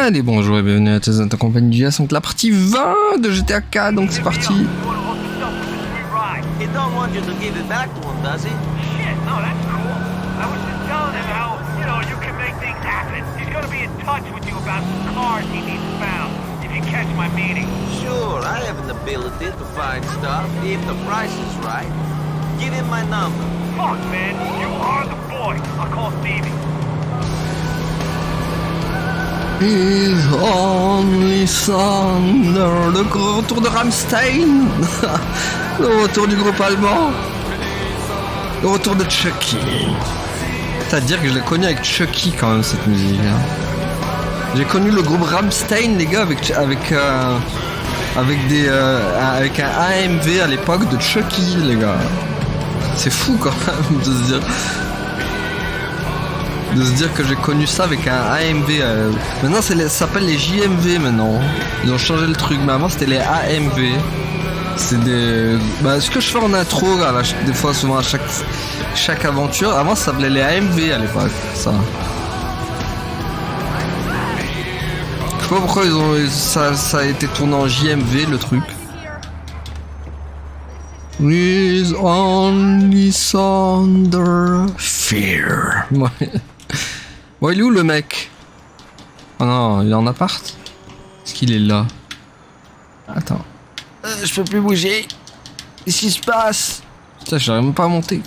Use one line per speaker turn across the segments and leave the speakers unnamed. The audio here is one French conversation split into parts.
Allez, bonjour et bienvenue à tous en compagnie du donc la partie 20 de GTA 4, donc c'est parti.
He don't want you to give it back to him, does he?
Shit, no, that's cool. I was just telling him how, you can make things happen. He's gonna be in touch with you about some cars he needs found, if you catch my meaning.
Sure, I have an ability to find stuff if the price is right. Give him my number.
Fuck, man, you are the boy. I'll call Stevie.
He's only thunder, le retour de Rammstein, le retour du groupe allemand, le retour de Chucky. C'est-à-dire que je l'ai connu avec Chucky quand même cette musique. Hein. J'ai connu le groupe Rammstein, les gars, avec un AMV à l'époque de Chucky, les gars. C'est fou quand même de se dire que j'ai connu ça avec un AMV. Maintenant ça s'appelle les JMV maintenant. Ils ont changé le truc, mais avant c'était les AMV. C'est des... ce que je fais en intro, là, des fois souvent à chaque aventure. Avant ça s'appelait les AMV à l'époque, ça. Je sais pas pourquoi ça a été tourné en JMV le truc. With only thunder fear. Bon, il est où le mec? Oh non, il est en appart? Est-ce qu'il est là? Attends. Je peux plus bouger. Qu'est-ce qui se passe? Putain, j'arrive même pas à monter.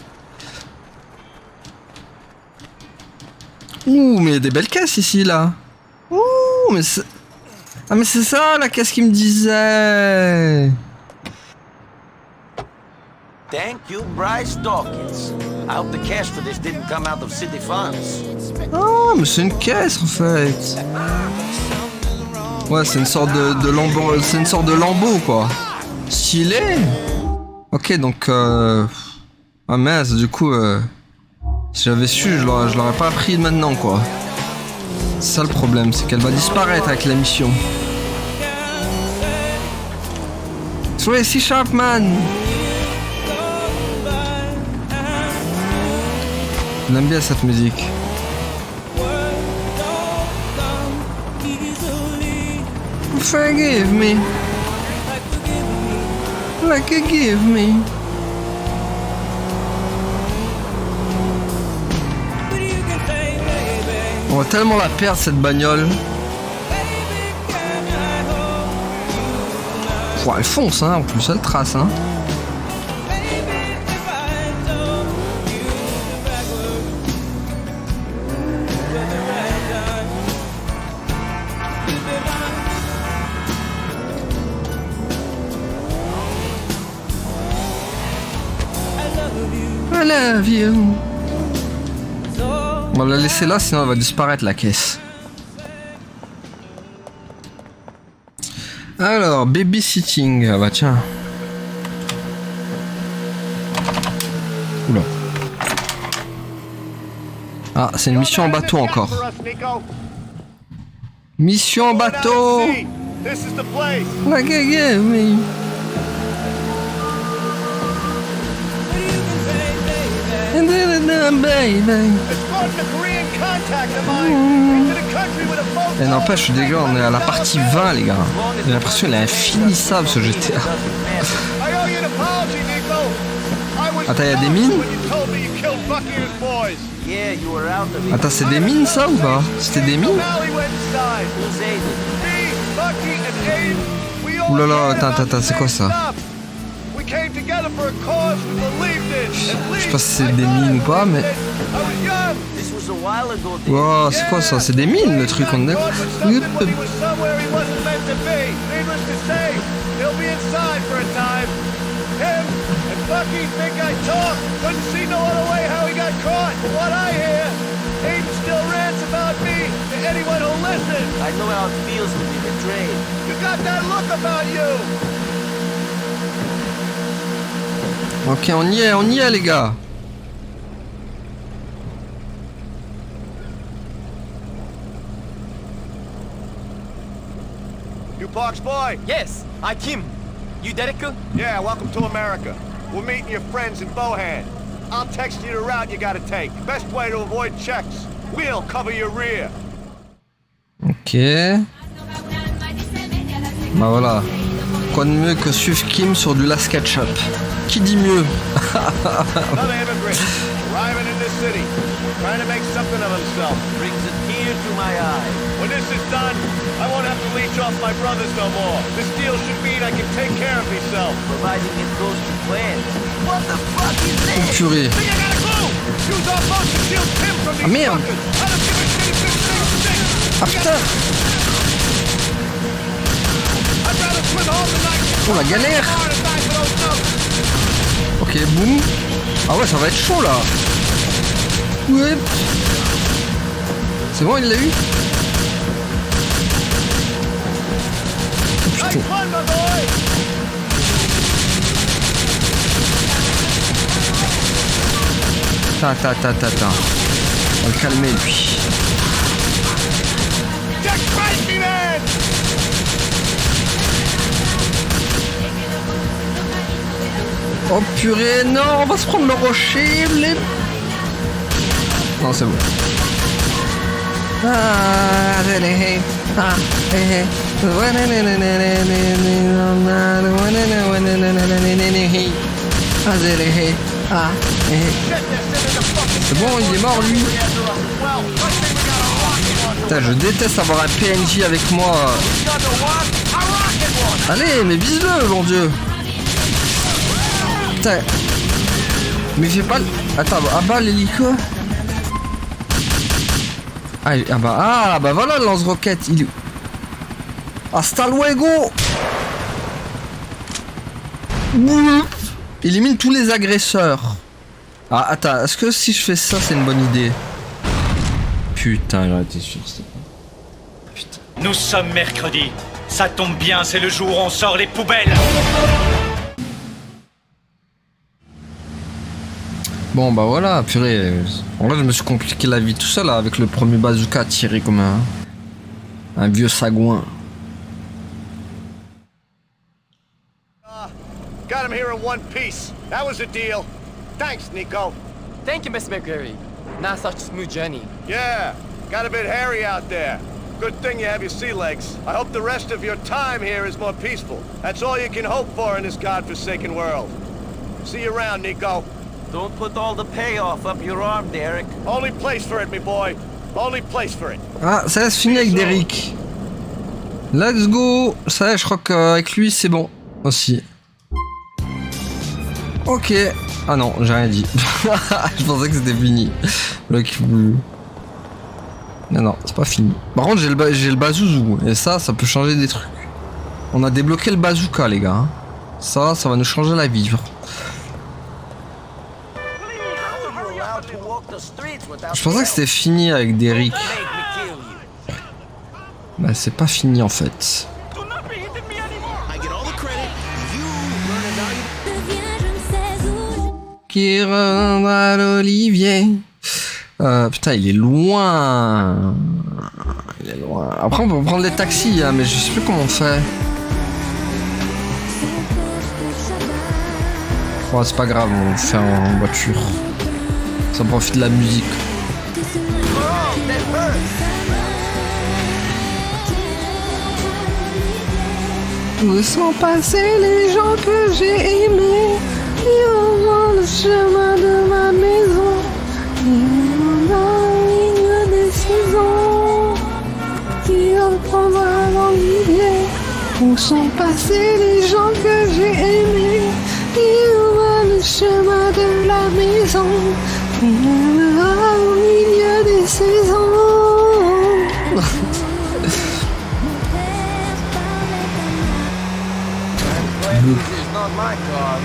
Ouh, mais il y a des belles caisses ici, là. Ouh, mais c'est... Ah, mais c'est ça, la caisse qui me disait.
Thank you, Bryce Dawkins. I hope the cash for this didn't come out of city funds.
Oh, mais c'est une caisse en fait. Ouais, c'est une sorte de lambeau, c'est une sorte de lambeau quoi. Stylé. Ok, donc ah mince, du coup, si j'avais su, je l'aurais pas pris maintenant quoi. C'est ça le problème, c'est qu'elle va disparaître avec la mission. Tracy Chapman. J'aime bien cette musique. Forgive me. Like you give me. On va tellement la perdre cette bagnole. Pouah, elle fonce hein, en plus elle trace hein. I love you. On va la laisser là, sinon elle va disparaître la caisse. Alors, babysitting. Ah bah tiens. Oula. Ah, c'est une mission en bateau encore. Mission en bateau. Like you give me. Et n'empêche, les gars, on est à la partie 20, les gars. J'ai l'impression qu'il est infinissable ce GTA. Attends, il y a des mines? Attends, c'est des mines ça ou pas? C'était des mines? Oulala, attends, c'est quoi ça? Je sais pas si c'est des mines ou pas, mais... Wow, c'est quoi ça? C'est des mines le truc, on est... Ok, on y est les gars.
You Parks boy?
Yes, I Kim. You Derek?
Yeah, welcome to America. We're meeting your friends in Bohan. I'll text you the route you gotta take. Best way to avoid checks. We'll cover your rear.
Ok. Bah voilà. Quoi de mieux que suivre Kim sur du Last Ketchup? Qui dit mieux?
Another immigrant arriving in this city, trying to make something of himself.
Brings a tear to my eye.
When this is done, I won't have to leech off my brothers no more. This deal should mean I can take care of myself.
Providing it goes to plan. What the fuck is
Oh
this?
purée.
Think I got a clue? Use our boat to shield Tim from these
Ah, merde.
fuckers. I don't give a shit if this thing stinks.
Ah putain.
I'd rather spend all the night
Oh la galère.
hard and die for those numbers.
Ok, boum. Ah ouais, ça va être chaud là. Ouais. C'est bon, il l'a eu? Oh,
Nice
putain.
one, my boy.
Ta. On va le calmer lui.
Jack crazy man.
Oh purée, non, on va se prendre le rocher. Non, c'est bon. Ah, c'est bon, il est mort lui. Putain, je déteste avoir un PNJ avec moi. Allez, mais vise-le, mon dieu. Putain. Mais fais pas... Attends, abat l'hélico. Ah bah voilà le lance-roquette. Il... Hasta luego. Élimine tous les agresseurs. Ah attends, est-ce que si je fais ça c'est une bonne idée? Putain, j'aurais été sûr. Putain.
Nous sommes mercredi. Ça tombe bien, c'est le jour où on sort les poubelles.
Bon bah voilà, purée. Bon, là je me suis compliqué la vie tout seul là, avec le premier bazooka tiré comme un vieux sagouin.
Got him here in one piece. That was a deal. Thanks, Nico.
Thank you, Mr. McGarry. Not such a smooth journey.
Yeah, got a bit hairy out there. Good thing you have your sea legs. I hope the rest of your time here is more peaceful. That's all you can hope for in this godforsaken world. See you around, Nico.
Don't put all the payoff up your arm, Derek.
Only place for it, me boy. Only place for it.
Ah, ça se finit avec Derek. Let's go. Ça je crois qu'avec lui c'est bon aussi. Ok. Ah non, j'ai rien dit. Je pensais que c'était fini. Non, c'est pas fini. Par contre, j'ai le bazouzou. Et ça peut changer des trucs. On a débloqué le bazooka, les gars. Ça va nous changer la vie. Je pensais que c'était fini avec Derek. Bah, c'est pas fini en fait. Qui rendra l'olivier. Putain, il est loin. Il est loin. Après, on peut prendre les taxis, hein, mais je sais plus comment on fait. Bon, c'est pas grave, on le fait en voiture. Ça profite de la musique. Où sont passés les gens que j'ai aimés? Ils vont le chemin de ma maison. Ils vont dans le milieu des saisons. Qui reprendra l'olivier? Où sont passés les gens que j'ai aimés? Ils vont le chemin de la maison. Il viendra au milieu des saisons.
It's not my car.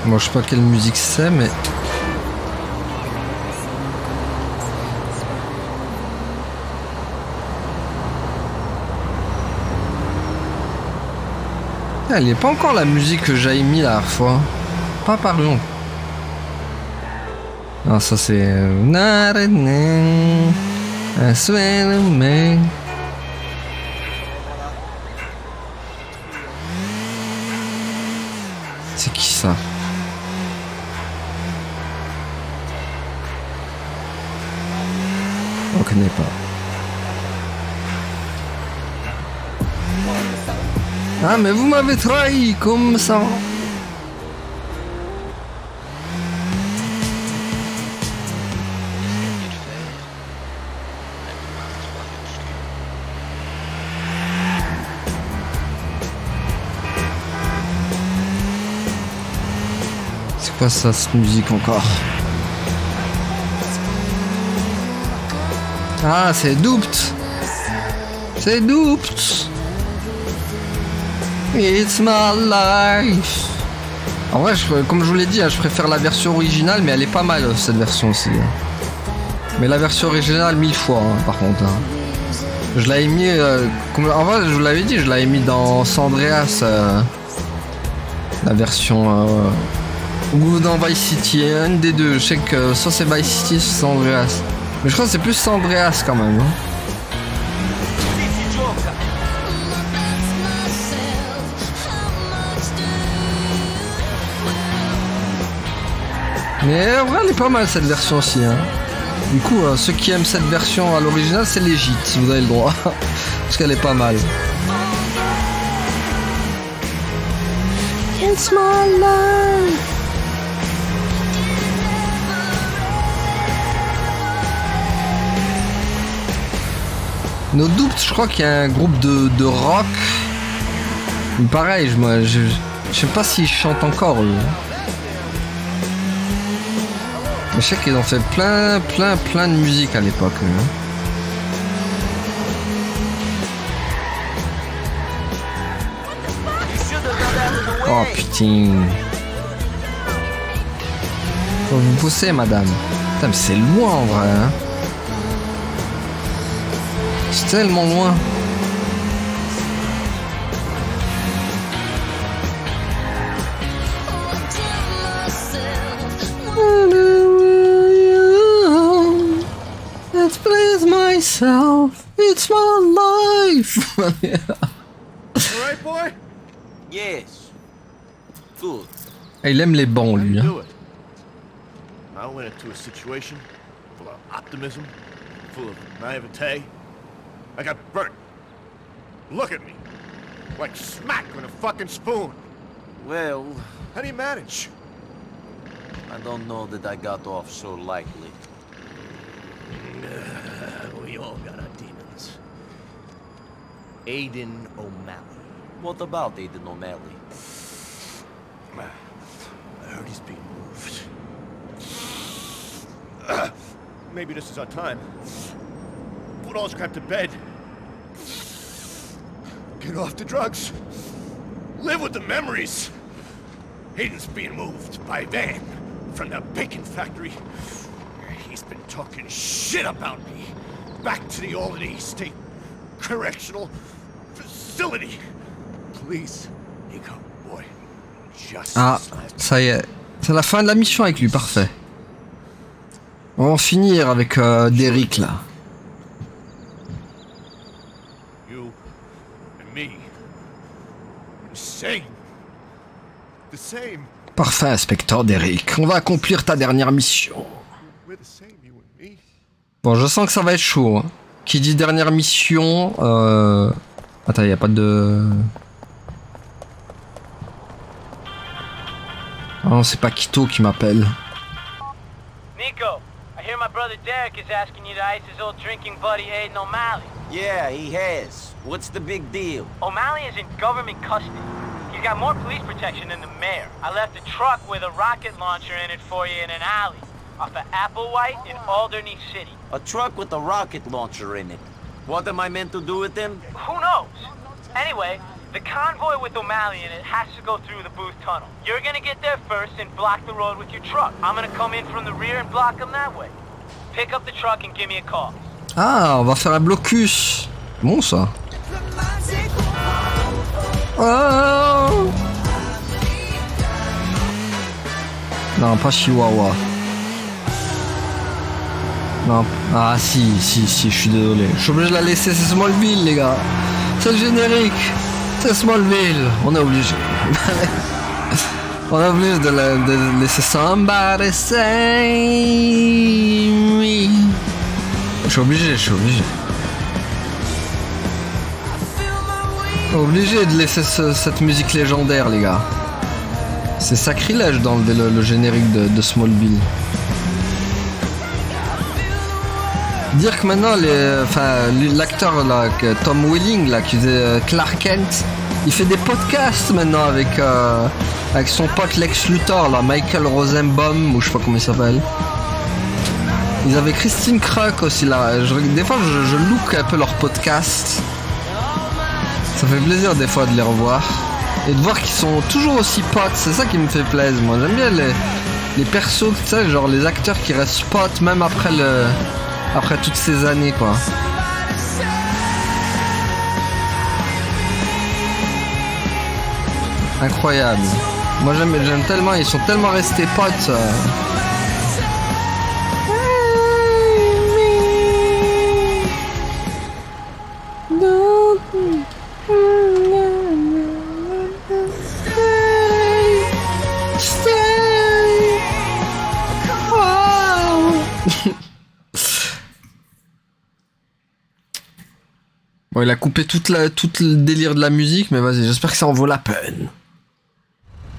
Moi je sais pas quelle musique c'est mais... Elle est pas encore la musique que j'avais mis la dernière fois. Pas par exemple. Ah ça c'est... ça? On connaît pas. Ah mais vous m'avez trahi comme ça. C'est quoi ça, cette musique encore? Ah, c'est Doopt. C'est Doopt. It's my life. En vrai, comme je vous l'ai dit, je préfère la version originale, mais elle est pas mal, cette version aussi. Mais la version originale, 1000 fois, par contre. Je l'avais mis... en vrai, je vous l'avais dit, je l'avais mis dans San Andreas. La version... ou dans Vice City, une des deux. Je sais que soit c'est Vice City, soit San Andreas. Mais je crois que c'est plus San Andreas quand même. Mais en vrai, elle est pas mal cette version aussi. Hein. Du coup, ceux qui aiment cette version à l'original, c'est légit, si vous avez le droit. Parce qu'elle est pas mal. It's my life. No Doubt, je crois qu'il y a un groupe de rock. Mais pareil, je sais pas s'ils chantent encore eux. Mais je sais qu'ils ont fait plein de musique à l'époque. Oh putain. Faut vous pousser, madame. Putain, mais c'est loin en vrai. Hein. C'est tellement loin. Let's please myself. It's my life.
Alright, boy?
Yes. Good.
Il aime les bons, lui. Hein.
Do it. I went into a situation full of optimism, full of naivete. I got burnt. Look at me. Like smack on a fucking spoon.
Well,
How do you manage?
I don't know that I got off so lightly.
We all got our demons. Aiden O'Malley.
What about Aiden O'Malley?
I heard he's being moved. Maybe this is our time. Put all this crap to bed. Get off the drugs. Live with the memories. Aiden's being moved by van from the bacon factory. He's been talking shit about me. Back to the Albany State Correctional Facility. Please, Nico, boy. Just
Ah, ça y est. C'est la fin de la mission avec lui, parfait. On va en finir avec Derek là.
You and me. Same. The same.
Parfait, inspecteur Derek. On va accomplir ta dernière mission.
We're the same, you and me.
Bon, je sens que ça va être chaud. Hein. Qui dit dernière mission... Attends, y a pas de... Ah non, c'est pas Quito qui m'appelle.
Nico, I hear my brother Derek is asking you to ice his old drinking buddy Aiden O'Malley.
Yeah, he has. What's the big deal?
O'Malley is in government custody. He's got more police protection than the mayor. I left a truck with a rocket launcher in it for you in an alley off of Applewhite in Alderney City.
A truck with a rocket launcher in it. What am I meant to do with him?
Who knows? Anyway, the convoy with O'Malley in it has to go through the Booth Tunnel. You're gonna get there first and block the road with your truck. I'm gonna come in from the rear and block them that way. Pick up the truck and give me a call.
Ah, on va faire un blocus. Bon ça. Oh. Non, pas Chihuahua. Non. Ah si, je suis désolé. Je suis obligé de la laisser, c'est Smallville les gars. C'est le générique. C'est Smallville. On est obligé. On a obligé de laisser somebody say me. Je suis obligé. Obligé de laisser cette musique légendaire, les gars. C'est sacrilège dans le générique de Smallville. Dire que maintenant, l'acteur là, Tom Welling là, qui faisait Clark Kent, il fait des podcasts maintenant avec son pote Lex Luthor, là, Michael Rosenbaum, ou je sais pas comment il s'appelle. Ils avaient Christine Kruk aussi là. Des fois, je look un peu leurs podcasts. Ça fait plaisir des fois de les revoir et de voir qu'ils sont toujours aussi potes. C'est ça qui me fait plaisir. Moi, j'aime bien les persos, tu sais, genre les acteurs qui restent potes même après toutes ces années, quoi. Incroyable. Moi j'aime tellement, ils sont tellement restés potes. Bon, il a coupé tout le délire de la musique, mais vas-y, j'espère que ça en vaut la peine.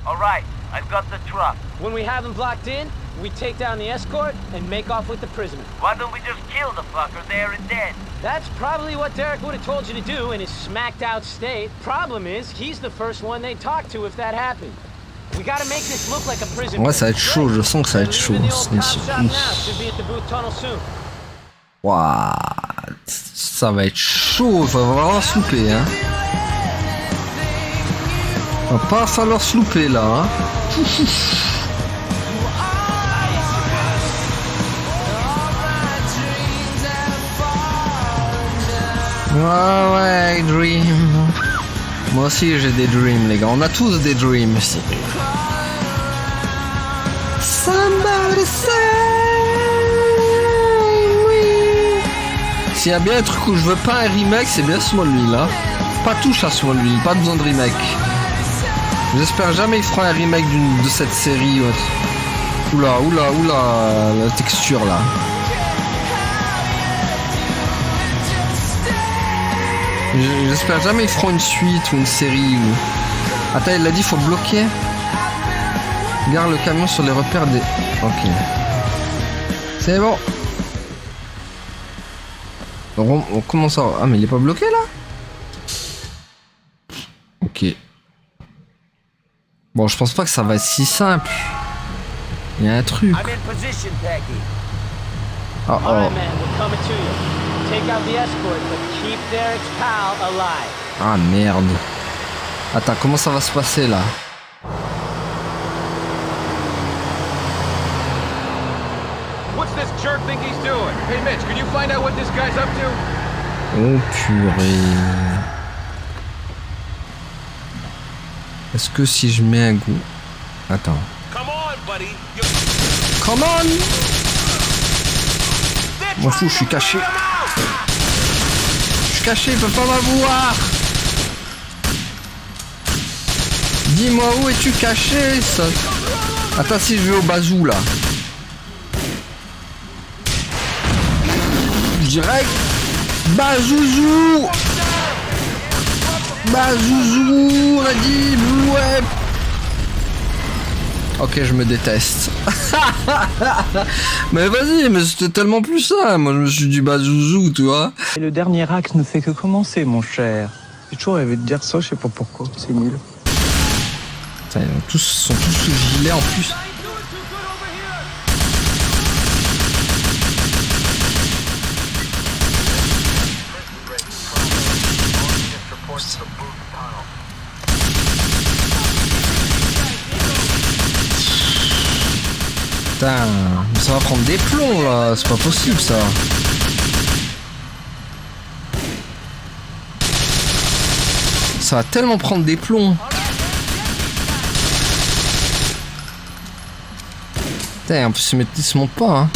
Alright, I've got the truck.
When we have him blocked in, we take down the escort and make off with the prisoner.
Why don't we just kill the fucker there and then?
That's probably what Derek would have told you to do in his smacked out state. Problem is, he's the first one they talk to if that happened. We gotta make this look like a prison.
Ouais, ça va être chaud, je sens que ça va être chaud. Waouh, ça va être chaud, il va vraiment se louper, hein. Va pas falloir se louper là, hein. Ouais, dream. Moi aussi j'ai des dreams, les gars. On a tous des dreams ici. Somebody say me. S'il y a bien un truc où je veux pas un remake, c'est bien Smallville, là. Pas touche à Smallville, pas besoin de remake. J'espère jamais qu'ils feront un remake de cette série. Oula, la texture là. J'espère jamais ils feront une suite ou une série ou... Attends, il a dit faut bloquer. Garde le camion sur les repères des... Ok. C'est bon. On commence à... Ah mais il est pas bloqué là? Ok. Bon, je pense pas que ça va être si simple. Il y a un truc. Oh oh. Ah merde. Attends, comment ça va se passer là? Oh purée. Est-ce que si je mets un goût... Attends. Come on! M'en fous, je suis caché. Je suis caché, il peut pas m'avoir. Dis-moi où es-tu caché, ça? Attends, si je vais au bazou là. Direct. Bazouzou. Bazouzou, on a dit. Ouais. Ok, je me déteste. Mais vas-y, mais c'était tellement plus ça. Moi, je me suis dit bazouzou, tu vois.
Et le dernier acte ne fait que commencer, mon cher. J'ai toujours rêvé de dire ça, je sais pas pourquoi. C'est nul.
Putain, ils sont tous sous gilet en plus. Putain, ça va prendre des plombs là, c'est pas possible ça. Ça va tellement prendre des plombs. Putain, en plus il se monte pas hein.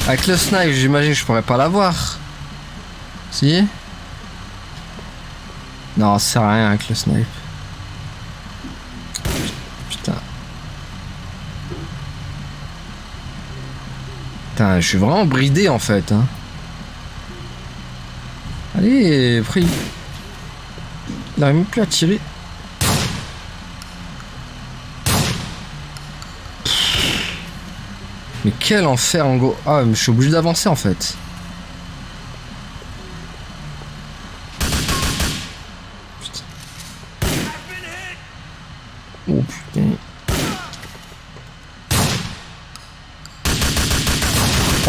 Avec le snipe j'imagine que je pourrais pas l'avoir. Si? Non, ça sert à rien avec le snipe. Putain, je suis vraiment bridé en fait. Hein. Allez, après, il n'arrive même plus à tirer. Mais quel enfer en go. Ah, mais je suis obligé d'avancer en fait. Putain. Oh putain.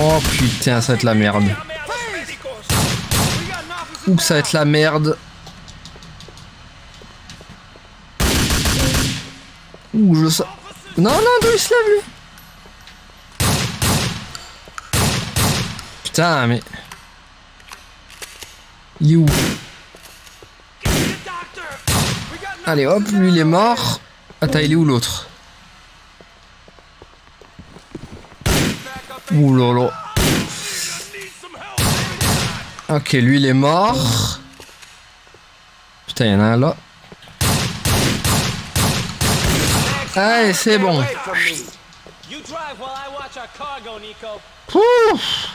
Oh putain, ça va être la merde. Oups, ça va être la merde. Ouh, je le sens. Non, non, d'où il se lève lui? Putain, mais... Il est où? Allez, hop, lui il est mort. Attends, il est où l'autre? Ouh lolo. Ok, lui il est mort. Putain, il y en a un là. Allez, c'est bon. Ouf.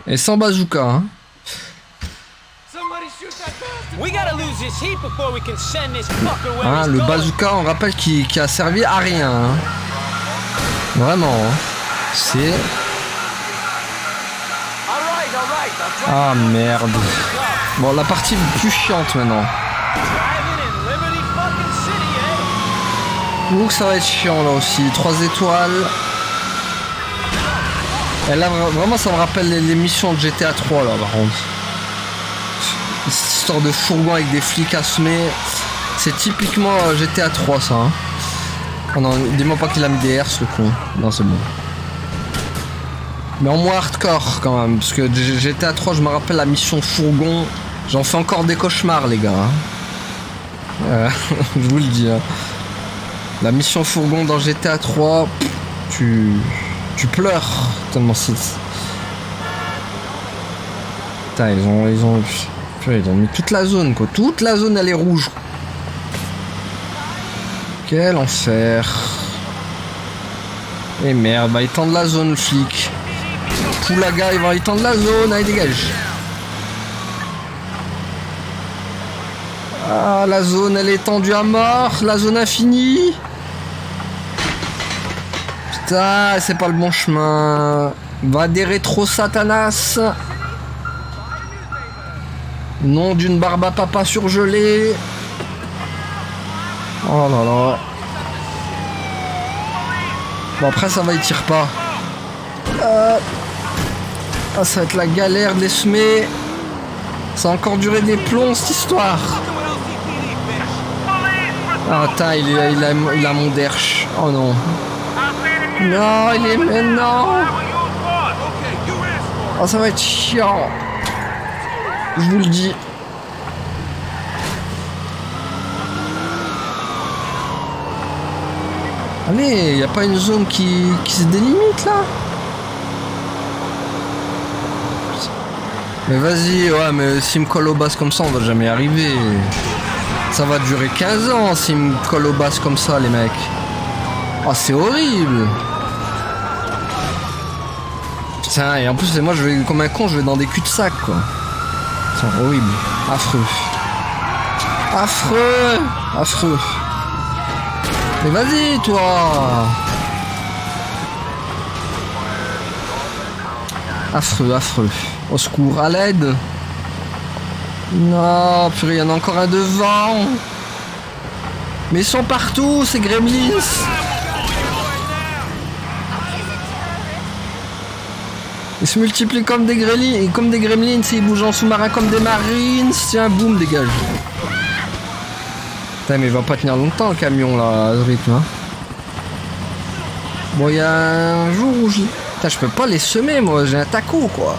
Et sans bazooka, hein. Hein, le bazooka, on rappelle qu'il a servi à rien. Hein. Vraiment. Hein. C'est... Ah merde. Bon, la partie plus chiante maintenant. Ouh, ça va être chiant là aussi. 3 étoiles. Et là, vraiment, ça me rappelle les missions de GTA 3 là, par contre. Cette histoire de fourgon avec des flics assumés. C'est typiquement GTA 3 ça. Hein. Oh non, dis-moi pas qu'il a mis des herses le con. Non, c'est bon. Mais en moins hardcore quand même, parce que GTA 3, je me rappelle la mission fourgon, j'en fais encore des cauchemars les gars. Hein. Je vous le dis. Hein. La mission fourgon dans GTA 3, tu pleures tellement c'est... Putain, ils ont mis toute la zone quoi, toute la zone elle est rouge. Quel enfer. Et merde, bah ils tendent la zone le flic. Poulaga, il va étendre la zone, allez dégage. Ah, la zone elle est tendue à mort, la zone infinie. Putain, c'est pas le bon chemin. Va des rétro Satanas. Nom d'une barbe à papa surgelée. Oh là là. Bon après ça va, il tire pas. Ah, ça va être la galère de les semer. Ça a encore duré des plombs cette histoire. Ah, attends, il a mon derche. Oh non. Non, il est maintenant. Oh, ça va être chiant. Je vous le dis. Allez, y a pas une zone qui se délimite là? Mais vas-y, ouais, mais s'il me colle au bas comme ça, on va jamais y arriver. Ça va durer 15 ans s'il me colle au bas comme ça, les mecs. Oh, c'est horrible. Putain, et en plus, moi, je vais comme un con, je vais dans des cul-de-sac, quoi. C'est horrible. Affreux. Affreux. Affreux. Mais vas-y, toi. Affreux, affreux. Au secours, à l'aide. Non, purée, il y en a encore un devant. Mais ils sont partout, ces gremlins. Ils se multiplient comme des gremlins, ils bougent en sous-marin comme des marines. Tiens, boum, dégage. Putain, mais il va pas tenir longtemps le camion là, à ce rythme. Hein. Bon, il y a un jour où je... Putain, je peux pas les semer, moi, j'ai un taco, quoi.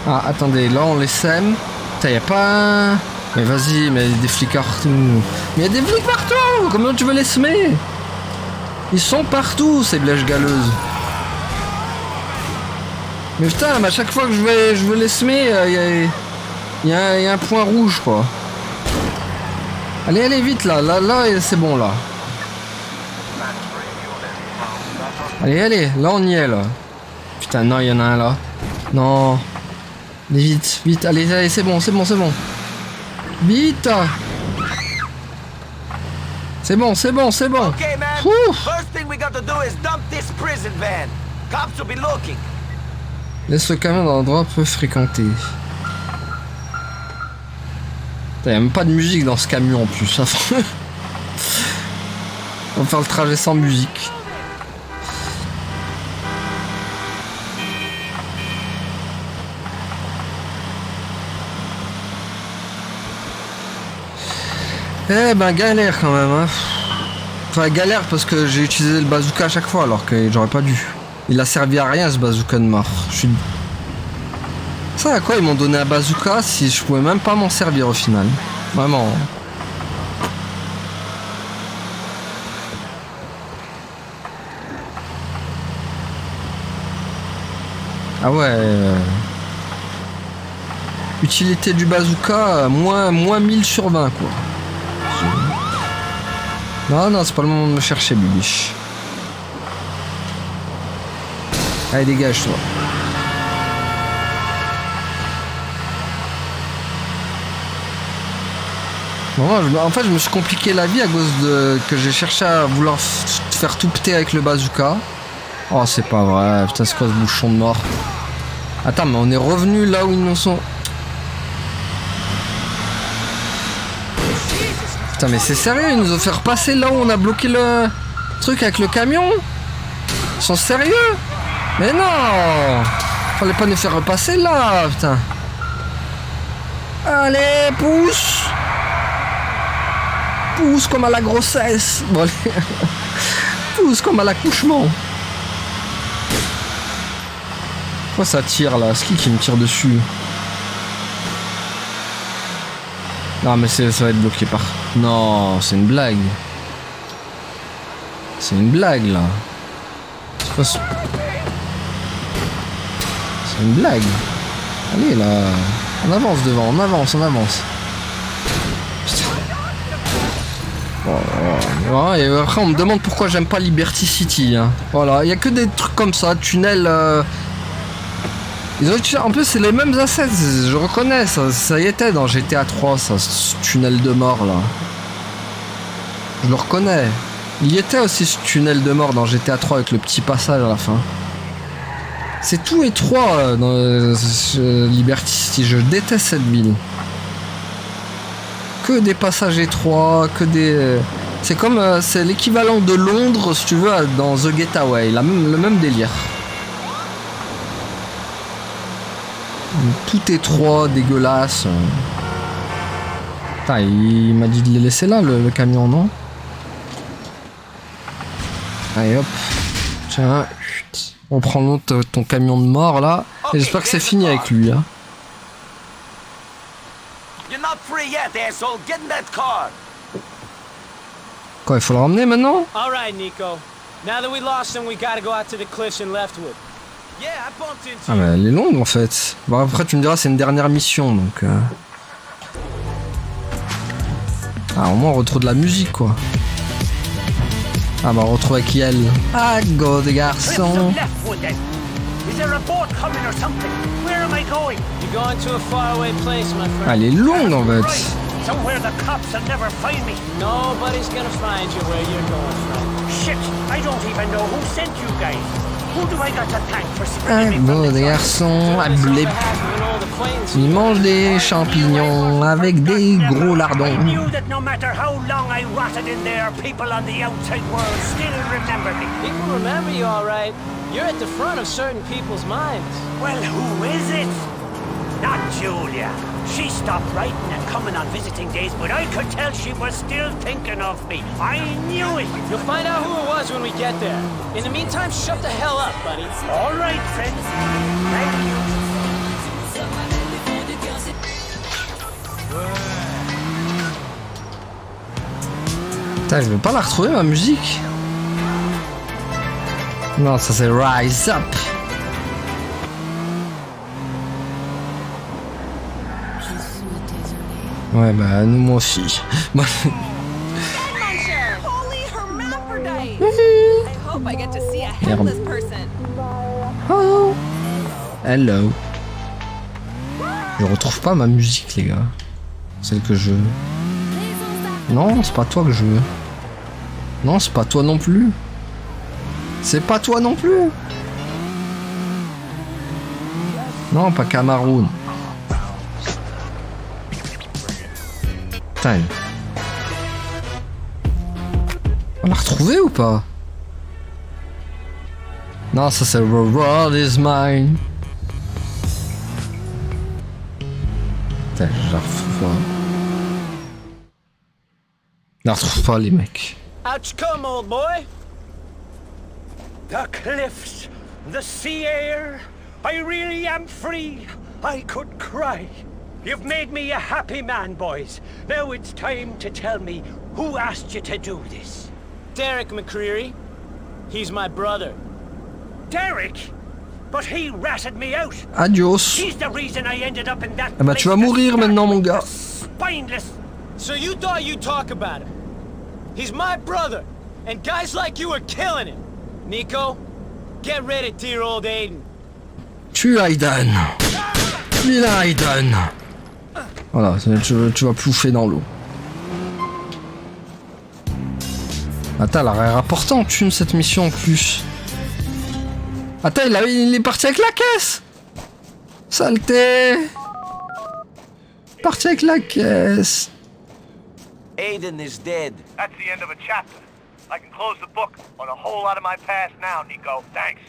Ah, attendez, là, on les sème. Putain, y a pas... Mais vas-y, mais il y a des flics partout. Mais il y a des flics partout. Comment tu veux les semer? Ils sont partout, ces blèches galeuses. Mais putain, mais à chaque fois que je veux les semer, il y a un point rouge, quoi. Allez, allez, vite, là, c'est bon, là. Allez, allez, là on y est là. Putain, non, il y en a un là. Non. Allez, vite, vite, allez, allez, c'est bon, c'est bon, c'est bon. Vite. C'est bon, c'est bon, c'est bon.
Okay, man.
Ouh.
First thing we got to do is dump this prison van. Cops will be looking.
Laisse le camion dans l'endroit peu fréquenté. Il n'y a même pas de musique dans ce camion en plus. Ça. On va faire le trajet sans musique. Eh ben galère quand même hein. Enfin galère parce que j'ai utilisé le bazooka à chaque fois alors que j'aurais pas dû. Il a servi à rien ce bazooka de mort. Ça à quoi ils m'ont donné un bazooka si je pouvais même pas m'en servir au final. Vraiment. Ah ouais. Utilité du bazooka, moins 1000 sur 20 quoi. Non, non, c'est pas le moment de me chercher, Bibiche. Allez, dégage, toi. Bon, en fait, je me suis compliqué la vie à cause de que j'ai cherché à vouloir faire tout péter avec le bazooka. Oh, c'est pas vrai. Putain, c'est quoi ce bouchon de mort? Attends, mais on est revenu là où ils nous sont. Putain, mais c'est sérieux, ils nous ont fait repasser là où on a bloqué le truc avec le camion? Ils sont sérieux? Mais non! Fallait pas nous faire repasser là, putain. Allez, pousse! Pousse comme à la grossesse. Bon, allez. Pousse comme à l'accouchement. Pourquoi ça tire là? C'est qui me tire dessus? Non mais ça va être bloqué par... Non, c'est une blague. C'est une blague là. C'est pas... C'est une blague. Allez là. On avance devant, on avance, on avance. Putain. Oh, et après on me demande pourquoi j'aime pas Liberty City. Hein. Voilà, il y a que des trucs comme ça, tunnels... Ils ont... En plus c'est les mêmes assets, je reconnais, ça y était dans GTA 3, ça, ce tunnel de mort là. Je le reconnais. Il y était aussi ce tunnel de mort dans GTA 3 avec le petit passage à la fin. C'est tout étroit dans Liberty City, je déteste cette ville. Que des passages étroits, que des... C'est comme... c'est l'équivalent de Londres, si tu veux, dans The Getaway, le même délire. Tout étroit, dégueulasse. Putain, il m'a dit de les laisser là, le camion, non? Allez hop. Tiens. On prend l'autre, ton camion de mort là. Et j'espère que c'est fini avec lui. Hein. Quoi, il faut le ramener maintenant?
Alright, Nico. Now that we lost him, we gotta go out to the cliffs in Leftwood.
Ah mais elle est longue en fait. Bon après tu me diras c'est une dernière mission donc... Ah au moins on retrouve de la musique quoi. Ah bah on retrouve avec Yel. Ah go des garçons. Ah, elle est longue en fait.
Somewhere the cops will never find me.
Nobody's gonna find you where you're going from.
Shit, I don't even know who sent you guys. Who do I got to thank for
Ah
spreading me
bon
from
des
the
garçons. Ah,
On
blé.
behalf of an old acquaintance.
Ils mangent des champignons avec des gros
I
lardons.
knew that no matter how long I rotted in there, people on the outside world still remember me.
People remember you all right. You're at the front of certain people's minds.
Well, who is it? Not Julia. She stopped writing and coming on visiting days, but I could tell she was still thinking of me. I knew it.
You'll find out who it was when we get there. In the meantime, shut the hell up, buddy.
All right, friend. Thank you.
Putain, je vais pas la retrouver ma musique. Non, ça c'est Rise Up. Ouais, bah, nous, moi aussi.
Holy hermaphrodite! I hope I get to see a
Merde.
headless person.
Oh. Hello. Je retrouve pas ma musique, les gars. Celle que je veux. Non, c'est pas toi que je veux. Non, c'est pas toi non plus. C'est pas toi non plus. Non, pas Cameroun. Putain. On l'a retrouvé ou pas? Non, ça c'est The World Is Mine. Putain, je la retrouve pas. Je la retrouve pas, les mecs.
Out you come, old boy. The cliffs, the sea air. I really am free. I could cry. You've made me a happy man, boys. Now it's time to tell me who asked you to do this.
Derek McCreary. He's my brother.
Derek? But he ratted me out.
Adios.
He's the reason I ended up in that
Ah bah tu vas
place
mourir
to start
maintenant, mon
with,
gars.
the Spineless.
So you thought you'd talk about him. He's my brother, and guys like you are killing him. Nico, get ready, dear old Aiden.
Tue Aiden. Il a Aiden. Voilà, tu vas plouffer dans l'eau. Attends, elle a rapporté en thune cette mission en plus. Attends, il est parti avec la caisse. Saleté. Parti avec la caisse.
Aiden is dead.
That's the end of a chapter. I can close the book on a whole lot of my past now, Nico. Thanks.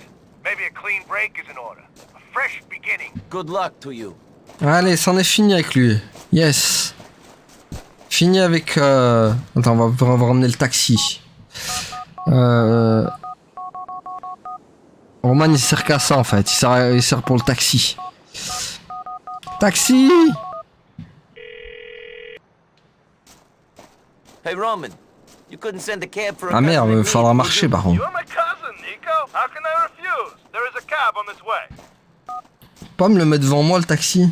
Maybe a clean break is in order. A fresh beginning.
Good luck to you.
Allez, c'en est fini avec lui. Yes. Fini avec... Attends, on va ramener le taxi. Roman, il sert qu'à ça, en fait. Il sert pour le taxi. Taxi!
Hey, Roman. You couldn't send a cab for a
Ah merde,
cousin
il
in
faudra
need,
marcher,
would you?
par contre.
You're my cousin, Nico. How can I refuse? There is a cab on its way.
Pas me le mettre devant moi, le taxi.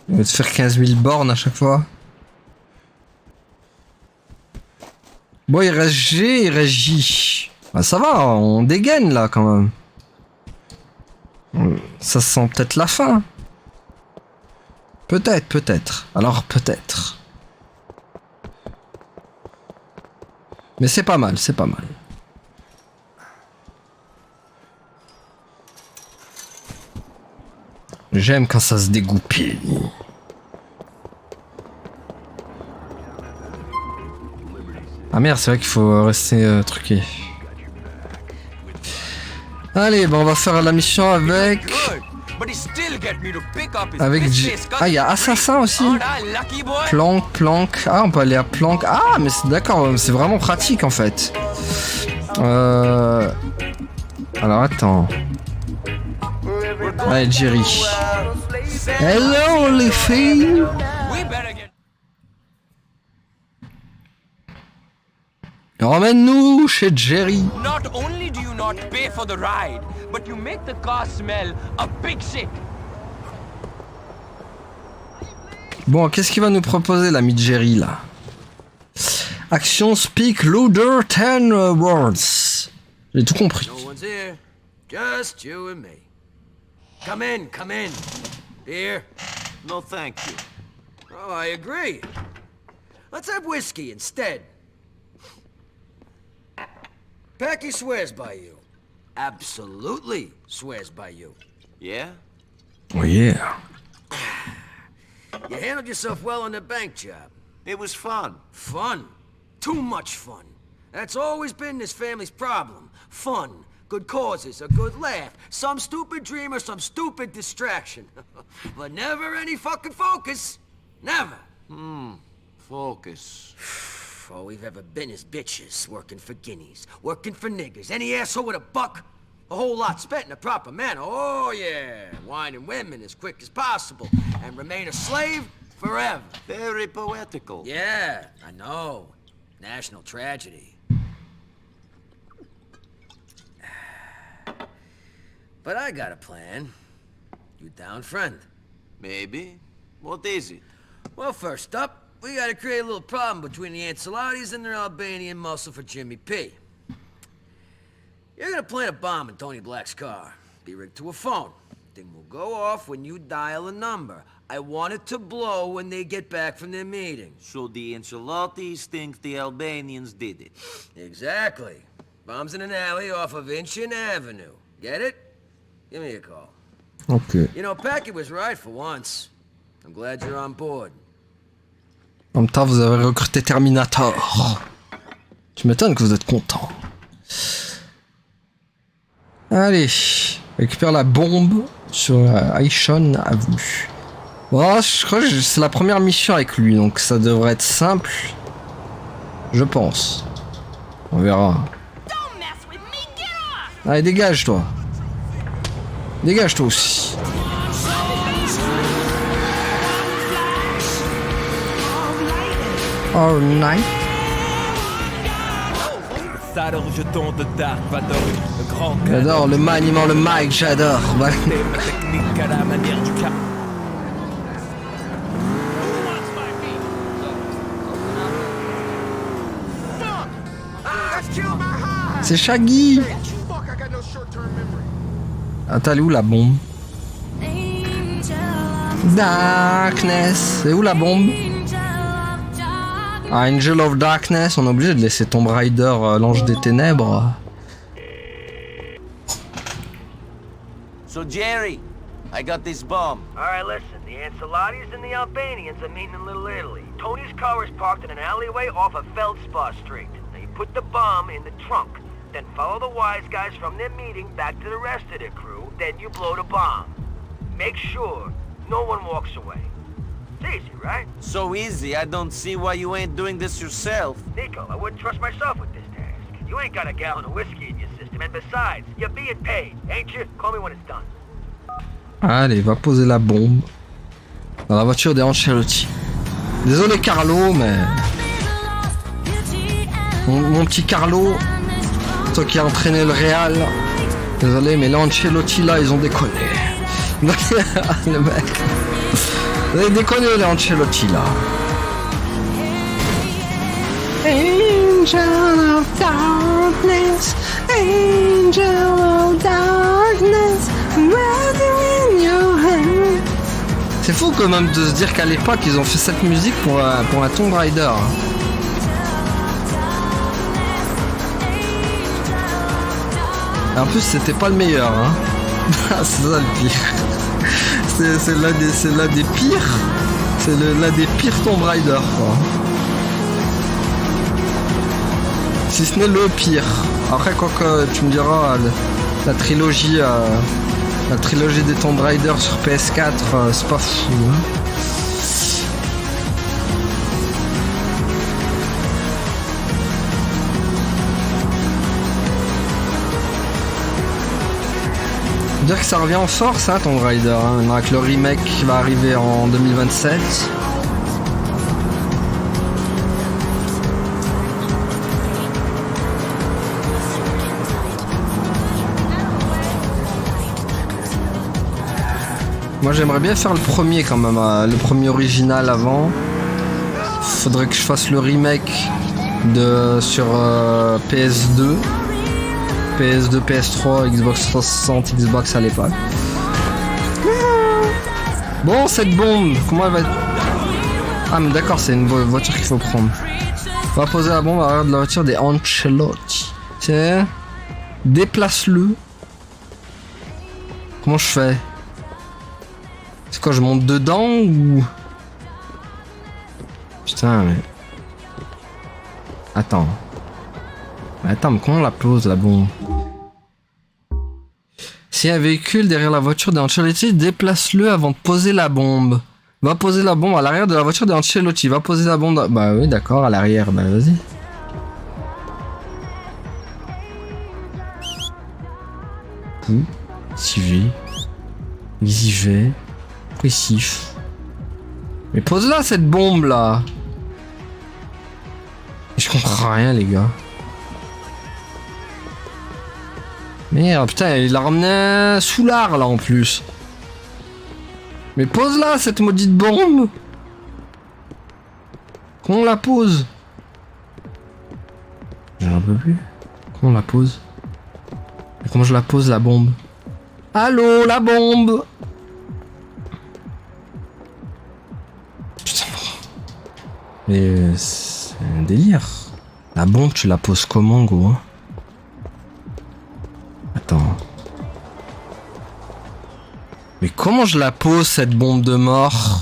Il va te faire 15 000 bornes à chaque fois. Bon, il reste G, il reste J. Bah ça va, on dégaine là quand même. Ça sent peut-être la fin. Peut-être. Alors peut-être. Mais c'est pas mal, c'est pas mal. J'aime quand ça se dégoupille. Ah merde, c'est vrai qu'il faut rester truqué. Allez, bon, on va faire la mission avec... Avec J... Ah, il y a Assassin aussi. Planque. Ah, on peut aller à Planque. Ah, mais c'est d'accord, c'est vraiment pratique en fait. Alors, attends. Allez, Jerry. Hello, les filles. Emmène-nous chez Jerry.
Not only do you not pay for the ride, but you make the car smell a big shit.
Bon, qu'est-ce qu'il va nous proposer l'ami Jerry là? Action speak louder 10 words. J'ai tout compris.
No one's here. Just you and me. Come in. Beer? No, thank you. Oh, I agree. Let's have whiskey instead. Packy swears by you. Absolutely swears by you. Yeah?
Oh yeah.
You handled yourself well on the bank job. It was fun. Fun? Too much fun. That's always been this family's problem. Fun. Good causes, a good laugh, some stupid dream or some stupid distraction. But never any fucking focus. Never. Focus. All we've ever been is bitches, working for guineas, working for niggers, any asshole with a buck. A whole lot spent in a proper manner, oh yeah. Wine and women as quick as possible, and remain a slave forever. Very poetical. Yeah, I know. National tragedy. But I got a plan. You down, friend? Maybe. What is it? Well, first up, we gotta create a little problem between the Ancelottis and their Albanian muscle for Jimmy P. You're gonna plant a bomb in Tony Black's car. Be rigged to a phone. Thing will go off when you dial a number. I want it to blow when they get back from their meeting.
So the Ancelottis think the Albanians did it.
Exactly. Bomb's in an alley off of Inchin Avenue. Get it? Give me a call.
Ok.
You know, Packard was right for once. I'm glad you're on board.
En même temps, vous avez recruté Terminator. Tu m'étonnes que vous êtes content. Allez, récupère la bombe sur Aishon Avenue. Bon, je crois que c'est la première mission avec lui, donc ça devrait être simple. Je pense. On verra. Allez, dégage toi. Dégage toi aussi. All night. J'adore le maniement, le mic, j'adore. C'est Shaggy. Attends, elle est où la bombe? Darkness. C'est où la bombe? Ah, Angel of Darkness, on est obligé de laisser Tomb Raider, l'ange des ténèbres.
So Jerry, I got this bomb.
Alright, listen. The Ancelottis and the Albanians are meeting in Little Italy. Tony's car is parked in an alleyway off of Feldspar Street. Now you put the bomb in the trunk. Then follow the wise guys from their meeting back to the rest of their crew. Then you blow the bomb. Make sure no one walks away. It's easy, right?
So easy, I don't see why you ain't doing this yourself.
Nico, I wouldn't trust myself with this task. You ain't got a gallon of whiskey in your system, and besides, you're being paid, ain't you? Call me when it's done.
Allez, va poser la bombe dans la voiture des Ancelotti. Désolé Carlo, mais... Mon petit Carlo, toi qui a entraîné le Real, désolé, mais les Ancelotti là, ils ont déconné. Le mec... Vous avez déconné les Ancelotti là. Angel of darkness, angel of darkness, in your hand. C'est fou quand même de se dire qu'à l'époque ils ont fait cette musique pour un Tomb Raider. Et en plus c'était pas le meilleur, hein. C'est ça le pire. C'est l'un des pires. C'est l'un des pires Tomb Raider, quoi. Si ce n'est le pire. Après, quoi que tu me diras, la trilogie des Tomb Raider sur PS4, c'est pas fou. Hein. Dire que ça revient en force, hein, Tomb Raider, hein, avec le remake qui va arriver en 2027. Moi j'aimerais bien faire le premier quand même, le premier original avant. Faudrait que je fasse le remake sur PS2. PS2, PS3, Xbox 360, Xbox à l'époque. Bon, cette bombe, comment elle va être... Ah mais d'accord, c'est une voiture qu'il faut prendre. On va poser la bombe à l'arrière de la voiture des Ancelotti. Tiens, déplace-le. Comment je fais? C'est quoi, je monte dedans ou... Putain, mais... Attends. Attends, mais comment on la pose, la bombe? Si un véhicule derrière la voiture des Ancelotti, déplace-le avant de poser la bombe. Va poser la bombe à l'arrière de la voiture des Ancelotti. Va poser la bombe... Bah oui, d'accord, à l'arrière. Bah vas-y. Activé. Exivé. Précif. Mais pose-la, cette bombe, là. Je comprends rien, les gars. Merde, putain, il l'a ramené sous l'art là en plus. Mais pose-la cette maudite bombe. Comment on la pose? J'en peux plus. Comment on la pose? Comment je la pose, la bombe? Allô, la bombe? Putain. Mais c'est un délire. La bombe, tu la poses comment, gros? Attends. Mais comment je la pose, cette bombe de mort?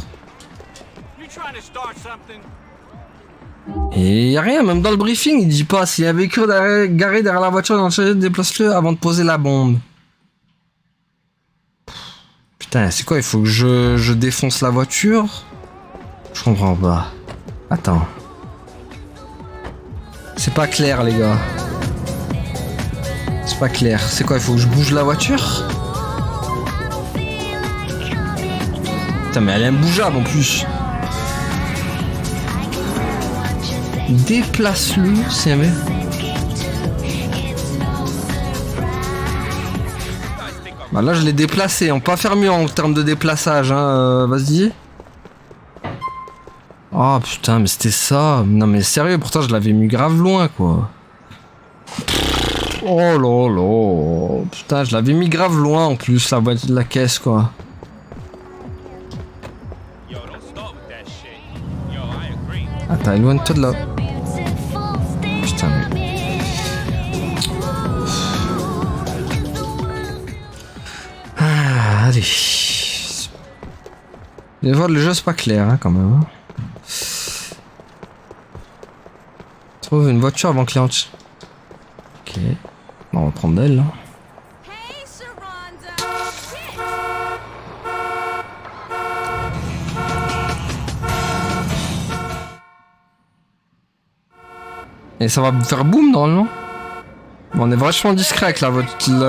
Et y a rien, même dans le briefing, il dit pas s'il y a un véhicule garé derrière la voiture, déplace-le avant de poser la bombe. Putain, c'est quoi? Il faut que je défonce la voiture? Je comprends pas. Attends. C'est pas clair, les gars. C'est pas clair. C'est quoi? Il faut que je bouge la voiture? Putain, mais elle est imbougeable en plus. Déplace-le, c'est un... Bah là je l'ai déplacé, on peut pas faire mieux en termes de déplaçage, hein, vas-y. Oh putain, mais c'était ça. Non mais sérieux, pourtant je l'avais mis grave loin, quoi. Oh là là. Putain, je l'avais mis grave loin en plus, la caisse, quoi. Attends, éloigne-toi de là. Putain, mais... Ah, allez. Le jeu, c'est pas clair, hein, quand même. Trouve une voiture avant que les... Ok. Bon, on va prendre d'elle, là. Et ça va faire boum normalement. Bon, on est vachement discret avec la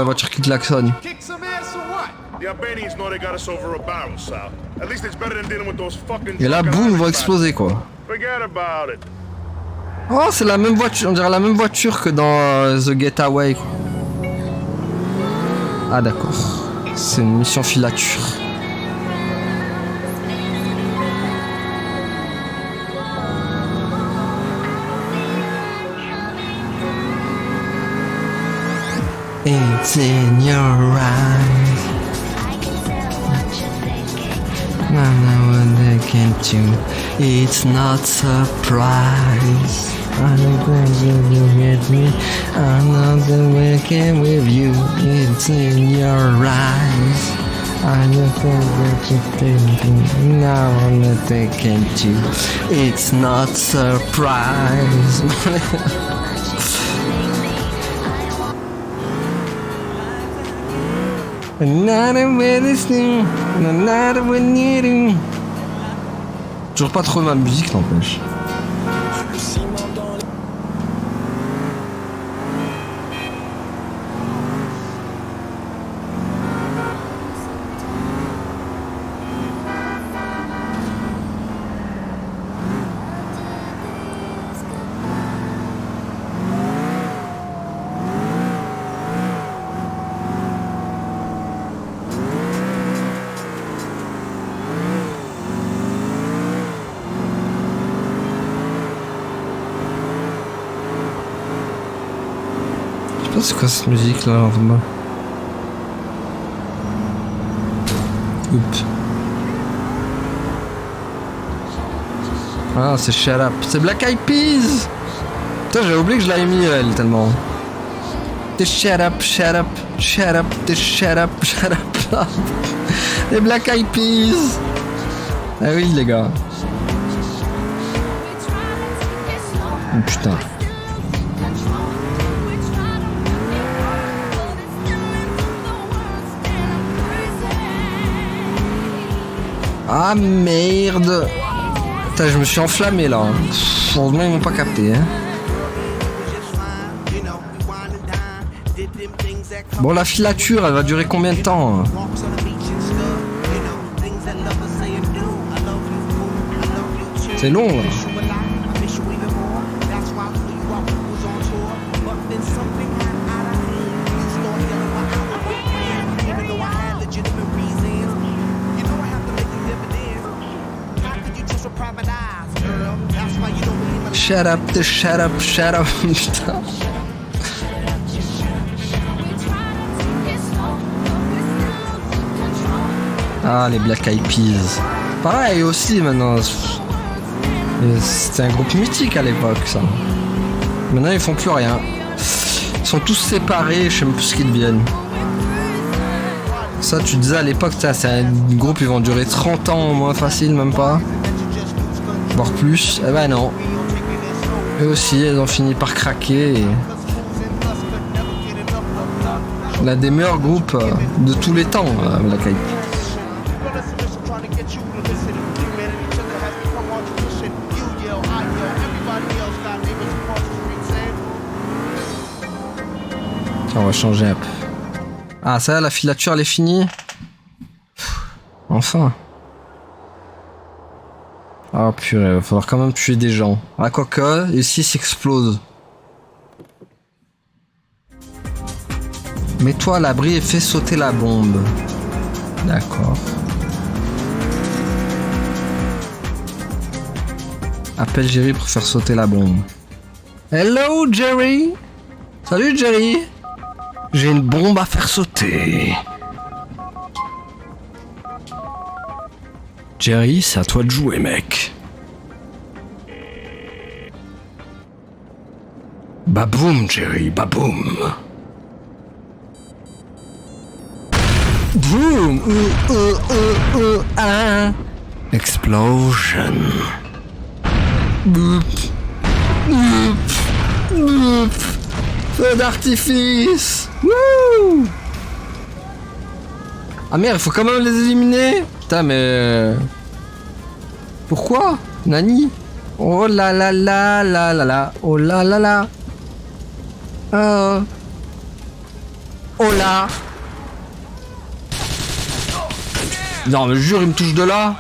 voiture qui klaxonne. Et là, boum, va exploser quoi. Oh, c'est la même voiture, on dirait la même voiture que dans The Getaway quoi. Ah d'accord, c'est une mission filature. It's in your eyes. No, no, can't you? It's not surprise. I don't think you get me. I'm not the weekend with you. It's in your eyes. I don't think that you're thinking. Now I'm not thinking you. It's not surprise. Toujours pas trop ma musique n'empêche. C'est quoi cette musique là en bas? Oups. Ah c'est Shut Up. C'est Black Eyed Peas. Putain j'ai oublié que je l'avais mis elle tellement. T'es Shut Up, Shut Up, Shut Up, t'es Shut Up, Shut Up. Les Black Eyed Peas. Ah oui les gars. Oh putain. Ah merde. Putain, je me suis enflammé là. Heureusement ils m'ont pas capté hein. Bon la filature elle va durer combien de temps? C'est long là.
Private eyes, girl. That's why you don't
Shut up, shut up, shut up. Putain. Ah, les Black Eyed Peas. Pareil aussi maintenant. C'était un groupe mythique à l'époque, ça. Maintenant, ils font plus rien. Ils sont tous séparés, je sais même plus ce qu'ils deviennent. Ça, tu disais à l'époque, c'est un groupe, ils vont durer 30 ans au moins facile, même pas. Voire plus. Eh ben non. Eux aussi, ils ont fini par craquer. Et... l'un des meilleurs groupes de tous les temps, Black Eyed Peas. Tiens, on va changer un peu. Ah, ça, la filature, elle est finie. Enfin. Ah, purée, il va falloir quand même tuer des gens. Ah, quoique, ici, s'explose. Mets-toi à l'abri et fais sauter la bombe. D'accord. Appelle Jerry pour faire sauter la bombe. Hello, Jerry. Salut, Jerry. J'ai une bombe à faire sauter. Jerry, c'est à toi de jouer, mec. Baboum, Jerry, baboum. Boom. Explosion. Boop. Boop. Boop. Feu d'artifice. Wouh. Ah merde, il faut quand même les éliminer. Putain, mais... pourquoi, Nani? Oh là là là là là là. Oh là là là. Oh là. Non, mais jure, il me touche de là.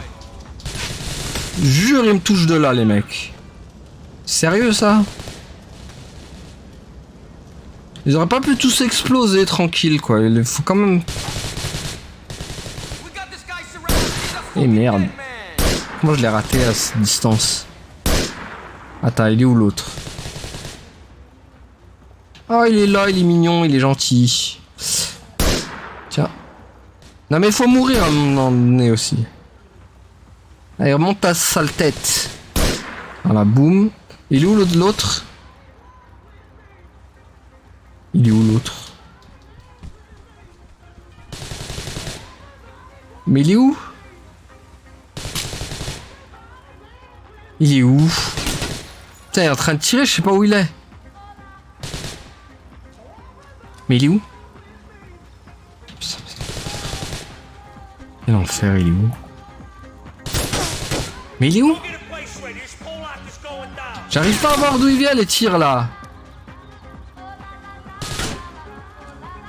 Jure, il me touche de là, les mecs. Sérieux, ça? Ils auraient pas pu tous exploser tranquille, quoi. Il faut quand même... Eh merde. Moi, je l'ai raté à cette distance. Attends, il est où l'autre? Oh, il est là, il est mignon, il est gentil. Tiens. Non, mais il faut mourir à un moment donné aussi. Allez, remonte ta sale tête. Voilà, boum. Il est où l'autre? Il est où l'autre? Mais il est où? Il est où? Putain, il est en train de tirer, je sais pas où il est. Mais il est où? Quel enfer, il est où? Mais il est où? J'arrive pas à voir d'où il vient les tirs là.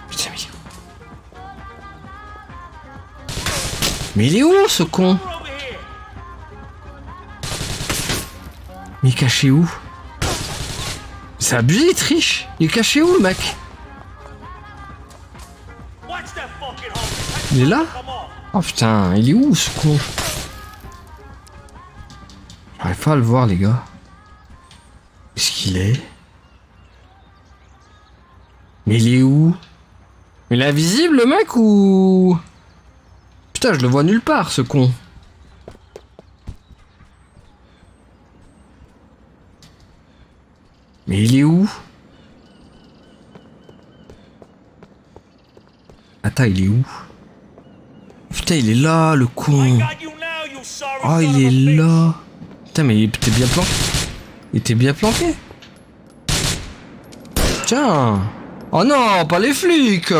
Putain, mais il est où ce con? Mais il est caché où? C'est abusé, il triche. Il est caché où le mec? Il est là? Oh putain, il est où ce con? J'arrive pas à le voir les gars. Est-ce qu'il est? Mais il est où? Il est invisible le mec ou... Putain, je le vois nulle part ce con. Mais il est où? Attends, il est où? Putain, il est là, le con. Oh, il est là. Putain, mais il était bien planqué. Il était bien planqué. Tiens. Oh non, pas les flics.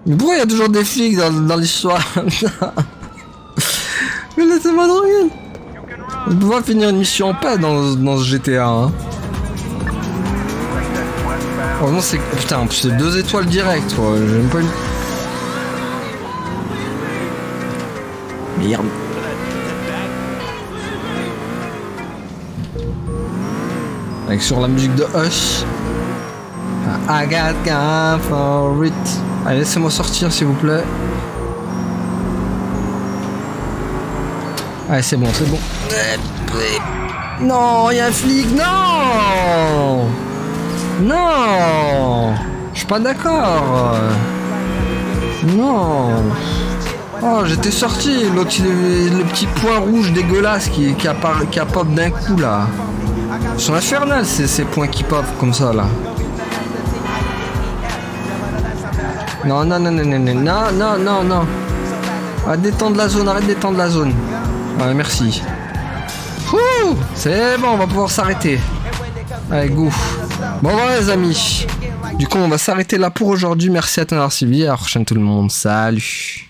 Mais pourquoi il y a toujours des flics dans l'histoire? Mais laissez-moi tranquille. On peut pas finir une mission en paix dans ce GTA, hein. Oh non, c'est... Putain, en plus c'est 2 étoiles direct, quoi. J'ai même pas une... Merde. Avec sur la musique de Hush. I got time for it. Allez, laissez-moi sortir, s'il vous plaît. Allez, c'est bon, c'est bon. Non, il y a un flic, non. Non. Je suis pas d'accord. Non. Oh, j'étais sorti. L'autre, le petit point rouge dégueulasse qui a pop d'un coup là. Ils sont infernales ces points qui pop comme ça là. Non. Arrête d'étendre la zone, Ouais, merci. Ouh, c'est bon, on va pouvoir s'arrêter. Allez, go. Bon, voilà les amis. Du coup, on va s'arrêter là pour aujourd'hui. Merci à toi d'avoir suivi. À la prochaine tout le monde. Salut.